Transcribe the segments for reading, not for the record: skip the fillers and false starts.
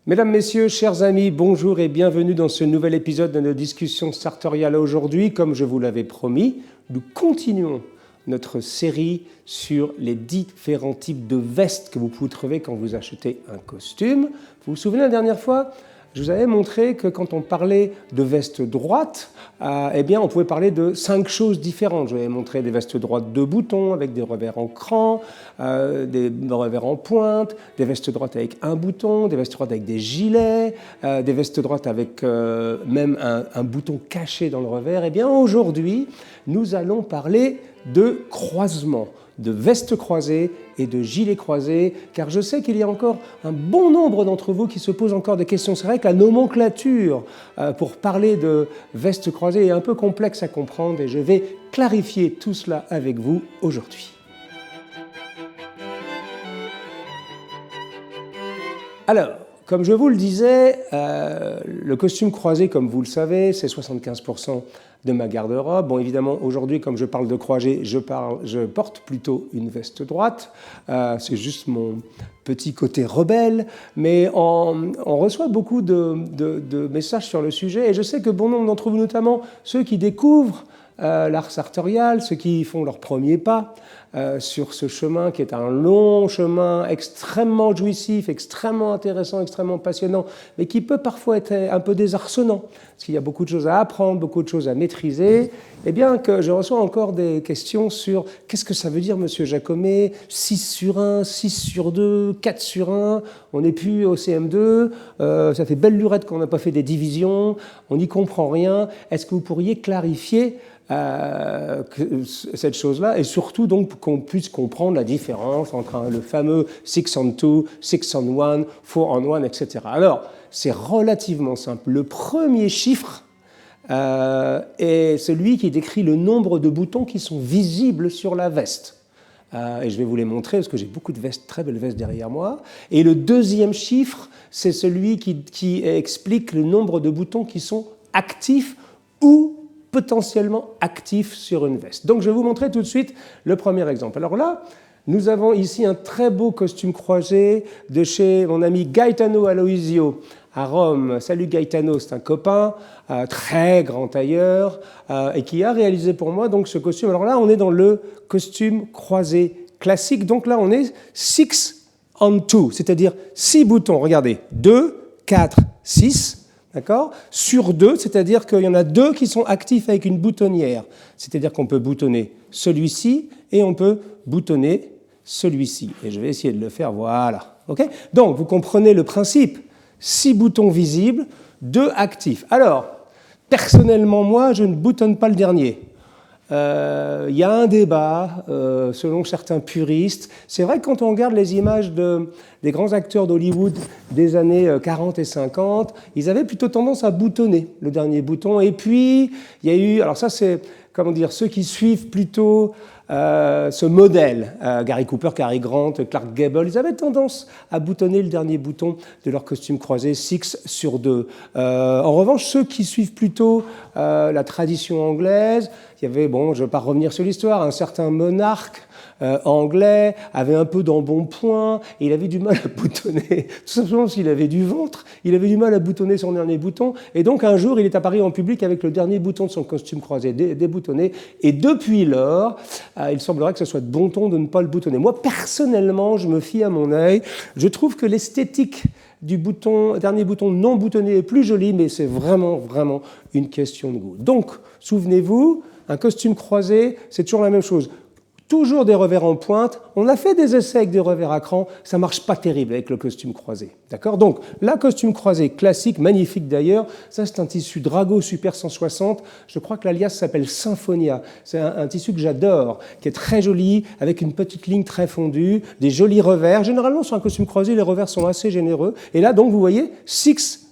Mesdames, Messieurs, chers amis, bonjour et bienvenue dans ce nouvel épisode de nos discussions sartoriales. Aujourd'hui, comme je vous l'avais promis, nous continuons notre série sur les différents types de vestes que vous pouvez trouver quand vous achetez un costume. Vous vous souvenez la dernière fois, je vous avais montré que quand on parlait de veste droite, on pouvait parler de 5 choses différentes. Je vous avais montré des vestes droites de boutons avec des revers en cran, des revers en pointe, des vestes droites avec un bouton, des vestes droites avec des gilets, des vestes droites avec même un bouton caché dans le revers. Eh bien, aujourd'hui, nous allons parler de croisement, de vestes croisées et de gilets croisés, car je sais qu'il y a encore un bon nombre d'entre vous qui se posent encore des questions. C'est vrai que la nomenclature pour parler de vestes croisées est un peu complexe à comprendre et je vais clarifier tout cela avec vous aujourd'hui. Alors, comme je vous le disais, le costume croisé, comme vous le savez, c'est 75% de ma garde-robe. Bon, évidemment, aujourd'hui, comme je parle de croisé, je porte plutôt une veste droite. C'est juste mon petit côté rebelle. Mais on reçoit beaucoup de messages sur le sujet. Et je sais que bon nombre d'entre vous, notamment ceux qui découvrent l'art sartorial, ceux qui font leur premier pas sur ce chemin qui est un long chemin extrêmement jouissif, extrêmement intéressant, extrêmement passionnant, mais qui peut parfois être un peu désarçonnant, parce qu'il y a beaucoup de choses à apprendre, beaucoup de choses à maîtriser, et bien que je reçois encore des questions sur qu'est-ce que ça veut dire, monsieur Jacomet, 6 sur 1, 6 sur 2, 4 sur 1, on n'est plus au CM2, ça fait belle lurette qu'on n'a pas fait des divisions, on n'y comprend rien, est-ce que vous pourriez clarifier cette chose-là, et surtout donc qu'on puisse comprendre la différence entre le fameux 6 on 2, 6 on 1, 4 on 1, etc. Alors, c'est relativement simple. Le premier chiffre est celui qui décrit le nombre de boutons qui sont visibles sur la veste. Et je vais vous les montrer parce que j'ai beaucoup de vestes, très belles vestes derrière moi. Et le deuxième chiffre, c'est celui qui explique le nombre de boutons qui sont actifs ou potentiellement actifs sur une veste. Donc je vais vous montrer tout de suite le premier exemple. Alors là, nous avons ici un très beau costume croisé de chez mon ami Gaetano Aloisio à Rome. Salut Gaetano, c'est un copain, très grand tailleur, et qui a réalisé pour moi donc ce costume. Alors là, on est dans le costume croisé classique. Donc là, on est 6 on 2, c'est-à-dire 6 boutons. Regardez, 2, 4, 6. D'accord ? Sur 2, c'est-à-dire qu'il y en a 2 qui sont actifs avec une boutonnière. C'est-à-dire qu'on peut boutonner celui-ci et on peut boutonner celui-ci. Et je vais essayer de le faire, voilà. Okay ? Donc, vous comprenez le principe. 6 boutons visibles, 2 actifs. Alors, personnellement, moi, je ne boutonne pas le dernier. Il y a un débat, selon certains puristes. C'est vrai que quand on regarde les images des grands acteurs d'Hollywood des années 40 et 50, ils avaient plutôt tendance à boutonner le dernier bouton. Et puis, il y a eu... Alors ça, c'est, comment dire, ceux qui suivent plutôt ce modèle, Gary Cooper, Cary Grant, Clark Gable, ils avaient tendance à boutonner le dernier bouton de leur costume croisé 6 sur 2. En revanche, ceux qui suivent plutôt la tradition anglaise, il y avait, bon, je ne vais pas revenir sur l'histoire, un certain monarque anglais avait un peu d'embonpoint et il avait du mal à boutonner, tout simplement parce qu'il avait du ventre, il avait du mal à boutonner son dernier bouton, et donc un jour il est apparu en public avec le dernier bouton de son costume croisé déboutonné, et depuis lors, il semblerait que ce soit de bon ton de ne pas le boutonner. Moi, personnellement, je me fie à mon œil, je trouve que l'esthétique du dernier bouton non boutonné est plus jolie, mais c'est vraiment, vraiment une question de goût. Donc, souvenez-vous, un costume croisé, c'est toujours la même chose. Toujours des revers en pointe. On a fait des essais avec des revers à cran, ça ne marche pas terrible avec le costume croisé. D'accord ? Donc, la costume croisé classique, magnifique d'ailleurs, ça c'est un tissu Drago Super 160. Je crois que l'alias s'appelle Symphonia. C'est un tissu que j'adore, qui est très joli, avec une petite ligne très fondue, des jolis revers. Généralement, sur un costume croisé, les revers sont assez généreux. Et là, donc, vous voyez, 6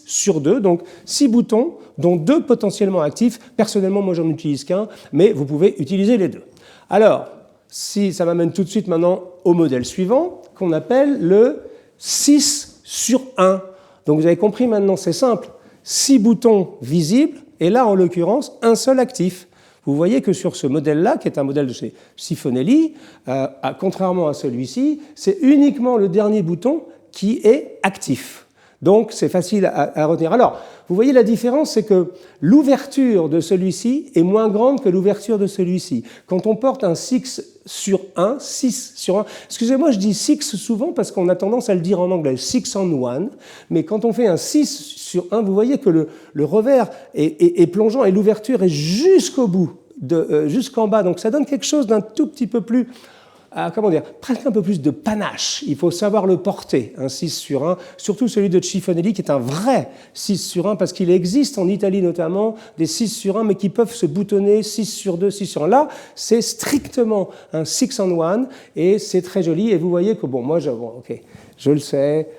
sur 2, donc 6 boutons, dont 2 potentiellement actifs. Personnellement, moi, j'en utilise qu'un, mais vous pouvez utiliser les deux. Alors, ça m'amène tout de suite maintenant au modèle suivant, qu'on appelle le 6 sur 1. Donc vous avez compris maintenant, c'est simple. 6 boutons visibles, et là, en l'occurrence, un seul actif. Vous voyez que sur ce modèle-là, qui est un modèle de chez Sifonelli, contrairement à celui-ci, c'est uniquement le dernier bouton qui est actif. Donc, c'est facile à retenir. Alors, vous voyez la différence, c'est que l'ouverture de celui-ci est moins grande que l'ouverture de celui-ci. Quand on porte un 6 sur 1, 6 sur 1, excusez-moi, je dis 6 souvent parce qu'on a tendance à le dire en anglais, 6 on 1, mais quand on fait un 6 sur 1, vous voyez que le revers est plongeant et l'ouverture est jusqu'au bout, jusqu'en bas. Donc, ça donne quelque chose d'un tout petit peu plus... comment dire, presque un peu plus de panache. Il faut savoir le porter, un 6 sur 1, surtout celui de Cifonelli qui est un vrai 6 sur 1 parce qu'il existe en Italie notamment des 6 sur 1 mais qui peuvent se boutonner 6 sur 2, 6 sur 1. Là, c'est strictement un 6 on 1 et c'est très joli et vous voyez que, bon, moi, je le sais,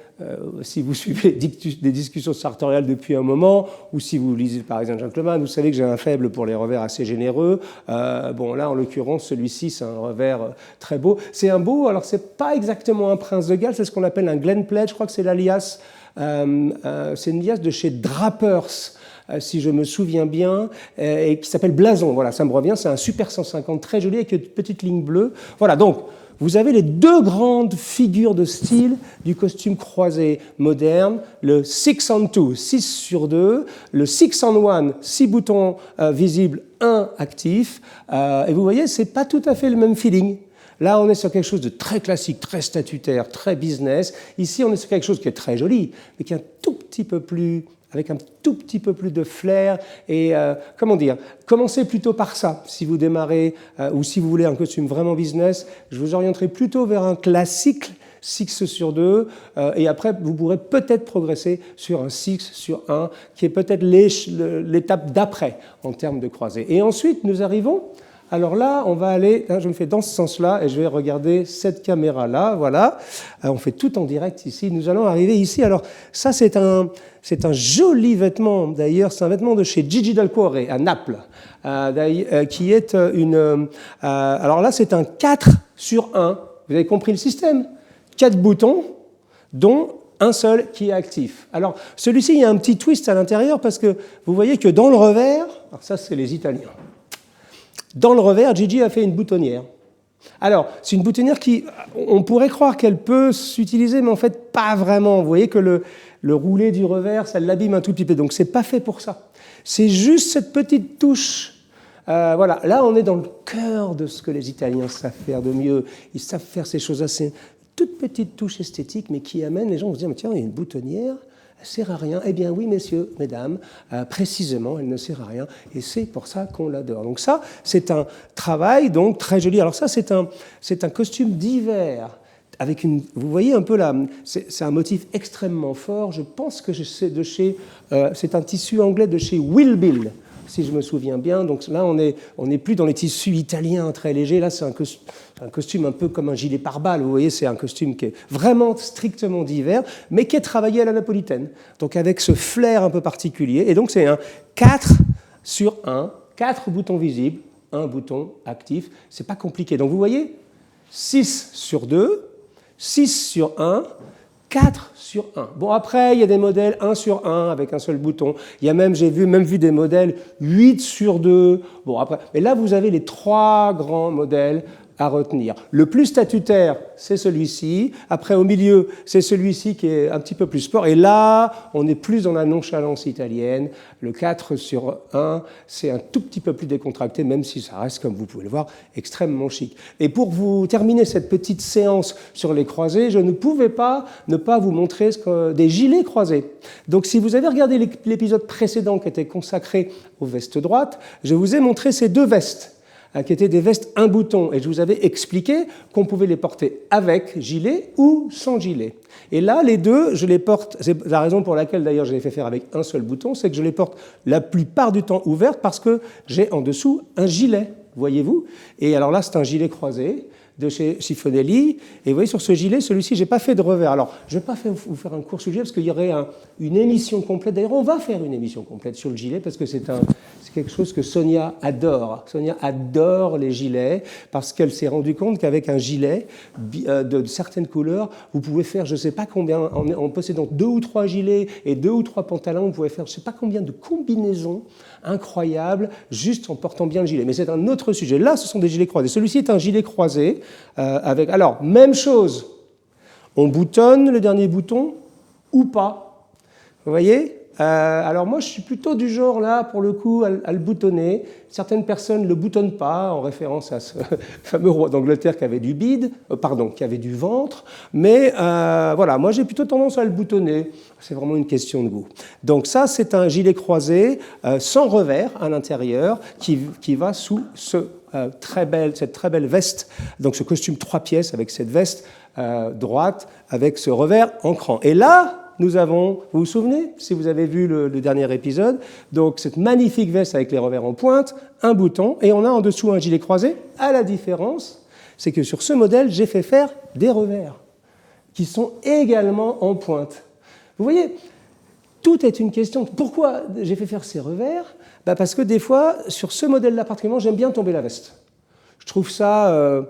si vous suivez des discussions sartoriales depuis un moment, ou si vous lisez Paris Saint-Gentleman, vous savez que j'ai un faible pour les revers assez généreux. Bon, là, en l'occurrence, celui-ci, c'est un revers très beau. C'est un beau, alors c'est pas exactement un prince de Galles, c'est ce qu'on appelle un Glen Pledge, je crois que c'est l'alias, c'est une alias de chez Drapers, si je me souviens bien, et qui s'appelle Blason. Voilà, ça me revient, c'est un Super 150 très joli avec une petite ligne bleue. Voilà, donc, vous avez les deux grandes figures de style du costume croisé moderne, le 6 on 2, 6 sur 2, le 6 on 1, 6 boutons visibles, 1 actif, et vous voyez, c'est pas tout à fait le même feeling. Là, on est sur quelque chose de très classique, très statutaire, très business. Ici, on est sur quelque chose qui est très joli, mais qui est un tout petit peu plus... avec un tout petit peu plus de flair et, comment dire, commencez plutôt par ça. Si vous démarrez, ou si vous voulez un costume vraiment business, je vous orienterai plutôt vers un classique 6 sur 2, et après, vous pourrez peut-être progresser sur un 6 sur 1, qui est peut-être l'étape d'après en termes de croisée. Et ensuite, nous arrivons... Alors là, on va aller, je me fais dans ce sens-là et je vais regarder cette caméra-là, voilà. On fait tout en direct ici. Nous allons arriver ici. Alors ça, c'est un joli vêtement, d'ailleurs, c'est un vêtement de chez Gigi Dal Cuore, à Naples, qui est une... alors là, c'est un 4 sur 1. Vous avez compris le système? 4 boutons, dont un seul qui est actif. Alors, celui-ci, il y a un petit twist à l'intérieur parce que vous voyez que dans le revers, alors ça, c'est les Italiens. Dans le revers, Gigi a fait une boutonnière. Alors, c'est une boutonnière qui, on pourrait croire qu'elle peut s'utiliser, mais en fait, pas vraiment. Vous voyez que le roulé du revers, ça l'abîme un tout petit peu. Donc, c'est pas fait pour ça. C'est juste cette petite touche. Voilà, là, on est dans le cœur de ce que les Italiens savent faire de mieux. Ils savent faire ces choses assez... toutes petites touches esthétiques, mais qui amènent les gens à se dire, mais tiens, il y a une boutonnière... elle ne sert à rien. Eh bien oui, messieurs, mesdames, précisément, elle ne sert à rien. Et c'est pour ça qu'on l'adore. Donc ça, c'est un travail donc très joli. Alors ça, c'est un costume d'hiver. Avec une, vous voyez un peu là, c'est un motif extrêmement fort. Je pense que c'est un tissu anglais de chez Will Bill, si je me souviens bien. Donc là, on est plus dans les tissus italiens très légers. Là, c'est un costume un peu comme un gilet pare-balles. Vous voyez, c'est un costume qui est vraiment strictement d'hiver, mais qui est travaillé à la napolitaine. Donc avec ce flair un peu particulier. Et donc c'est un 4 sur 1, 4 boutons visibles, 1 bouton actif. C'est pas compliqué. Donc vous voyez, 6 sur 2, 6 sur 1, 4 sur 1. Bon, après, il y a des modèles 1 sur 1 avec un seul bouton. Il y a même, j'ai même vu des modèles 8 sur 2. Bon, après, mais là, vous avez les 3 grands modèles à retenir. Le plus statutaire, c'est celui-ci. Après, au milieu, c'est celui-ci qui est un petit peu plus sport. Et là, on est plus dans la nonchalance italienne. Le 4 sur 1, c'est un tout petit peu plus décontracté, même si ça reste, comme vous pouvez le voir, extrêmement chic. Et pour vous terminer cette petite séance sur les croisés, je ne pouvais pas ne pas vous montrer des gilets croisés. Donc, si vous avez regardé l'épisode précédent qui était consacré aux vestes droites, je vous ai montré ces deux vestes, qui étaient des vestes un bouton. Et je vous avais expliqué qu'on pouvait les porter avec gilet ou sans gilet. Et là, les deux, je les porte, c'est la raison pour laquelle d'ailleurs je les fais faire avec un seul bouton, c'est que je les porte la plupart du temps ouvertes parce que j'ai en dessous un gilet, voyez-vous. Et alors là, c'est un gilet croisé de chez Cifonelli. Et vous voyez, sur ce gilet, celui-ci, je n'ai pas fait de revers. Alors, je ne vais pas vous faire un court sujet parce qu'il y aurait une émission complète. D'ailleurs, on va faire une émission complète sur le gilet parce que c'est quelque chose que Sonia adore. Sonia adore les gilets parce qu'elle s'est rendue compte qu'avec un gilet de certaines couleurs, vous pouvez faire, je ne sais pas combien, en possédant 2 ou 3 gilets et 2 ou 3 pantalons, vous pouvez faire je ne sais pas combien de combinaisons incroyables juste en portant bien le gilet. Mais c'est un autre sujet. Là, ce sont des gilets croisés. Celui-ci est un gilet croisé alors, même chose. On boutonne le dernier bouton ou pas. Vous voyez? Alors moi, je suis plutôt du genre, là, pour le coup, à le boutonner. Certaines personnes ne le boutonnent pas, en référence à ce fameux roi d'Angleterre qui avait du bide, qui avait du ventre. Mais voilà, moi, j'ai plutôt tendance à le boutonner. C'est vraiment une question de goût. Donc ça, c'est un gilet croisé sans revers à l'intérieur qui va sous cette très belle veste, donc ce costume 3 pièces avec cette veste droite, avec ce revers en cran. Et là, nous avons, vous vous souvenez, si vous avez vu le dernier épisode, donc cette magnifique veste avec les revers en pointe, un bouton, et on a en dessous un gilet croisé. À la différence, c'est que sur ce modèle, j'ai fait faire des revers qui sont également en pointe. Vous voyez, tout est une question. Pourquoi j'ai fait faire ces revers? Parce que des fois, sur ce modèle-là particulièrement, j'aime bien tomber la veste. Je trouve ça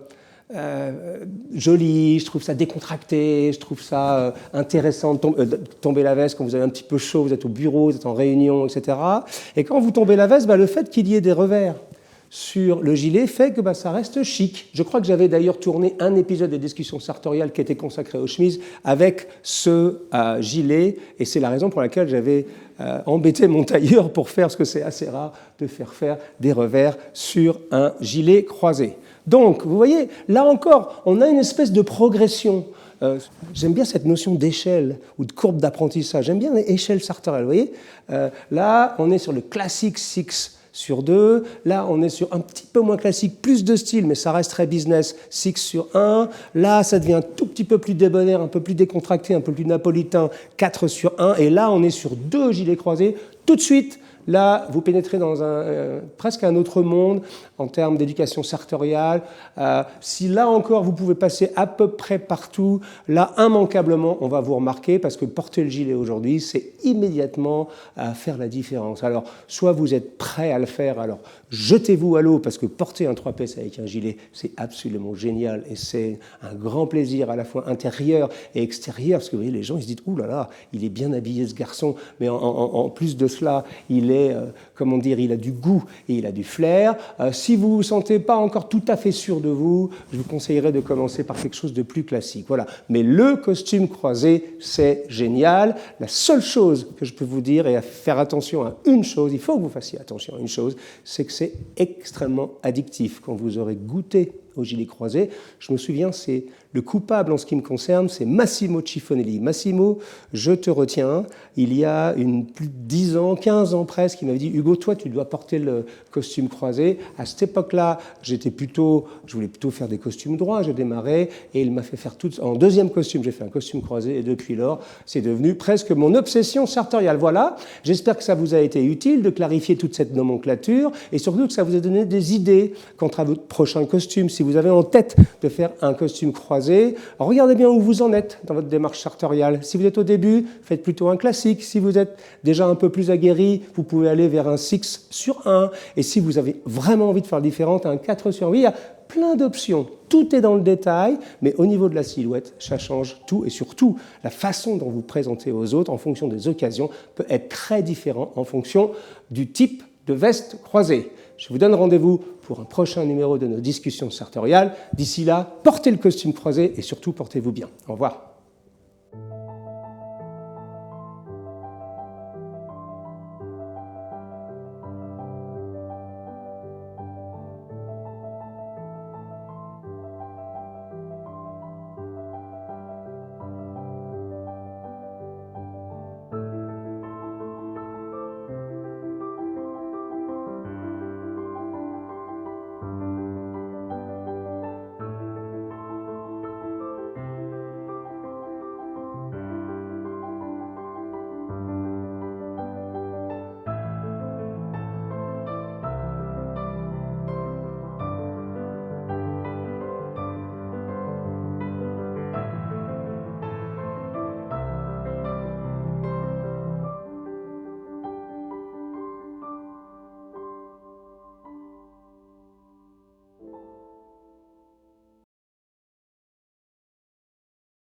joli, je trouve ça décontracté, je trouve ça intéressant de tomber la veste quand vous avez un petit peu chaud, vous êtes au bureau, vous êtes en réunion, etc. Et quand vous tombez la veste, le fait qu'il y ait des revers sur le gilet fait que ça reste chic. Je crois que j'avais d'ailleurs tourné un épisode des discussions sartoriales qui était consacré aux chemises avec ce gilet, et c'est la raison pour laquelle j'avais embêté mon tailleur pour faire, parce que c'est assez rare de faire des revers sur un gilet croisé. Donc, vous voyez, là encore, on a une espèce de progression. J'aime bien cette notion d'échelle ou de courbe d'apprentissage. J'aime bien les échelles sartoriales, vous voyez. Là, on est sur le classique 6 sur 2. Là, on est sur un petit peu moins classique, plus de style, mais ça reste très business, 6 sur 1. Là, ça devient un tout petit peu plus débonnaire, un peu plus décontracté, un peu plus napolitain, 4 sur 1. Et là, on est sur 2 gilets croisés. Tout de suite, là, vous pénétrez dans presque un autre monde en termes d'éducation sartoriale. Si là encore, vous pouvez passer à peu près partout, là, immanquablement, on va vous remarquer, parce que porter le gilet aujourd'hui, c'est immédiatement faire la différence. Alors, soit vous êtes prêt à le faire, alors jetez-vous à l'eau, parce que porter un 3 pièces avec un gilet, c'est absolument génial, et c'est un grand plaisir à la fois intérieur et extérieur, parce que vous voyez, les gens, ils se disent « Ouh là là, il est bien habillé ce garçon », mais en plus de cela, il a du goût et il a du flair. Si vous ne vous sentez pas encore tout à fait sûr de vous, je vous conseillerais de commencer par quelque chose de plus classique. Voilà. Mais le costume croisé, c'est génial. La seule chose que je peux vous dire, et à faire attention à une chose, il faut que vous fassiez attention à une chose, c'est que c'est extrêmement addictif. Quand vous aurez goûté au gilet croisé, je me souviens, c'est le coupable en ce qui me concerne, c'est Massimo Cifonelli. Massimo, je te retiens, il y a plus de 10 ans, 15 ans presque, il m'avait dit « Hugo, toi, tu dois porter le costume croisé ». À cette époque-là, je voulais plutôt faire des costumes droits, je démarrais, et il m'a fait faire en deuxième costume, j'ai fait un costume croisé, et depuis lors, c'est devenu presque mon obsession sartoriale. Voilà, j'espère que ça vous a été utile de clarifier toute cette nomenclature, et surtout que ça vous a donné des idées quant à votre prochain costume. Si vous avez en tête de faire un costume croisé, regardez bien où vous en êtes dans votre démarche sartoriale. Si vous êtes au début, faites plutôt un classique. Si vous êtes déjà un peu plus aguerri, vous pouvez aller vers un 6 sur 1. Et si vous avez vraiment envie de faire différent, un 4 sur 8. Il y a plein d'options. Tout est dans le détail, mais au niveau de la silhouette, ça change tout. Et surtout, la façon dont vous présentez aux autres, en fonction des occasions, peut être très différent en fonction du type de veste croisée. Je vous donne rendez-vous pour un prochain numéro de nos discussions sartoriales. D'ici là, portez le costume croisé et surtout portez-vous bien. Au revoir.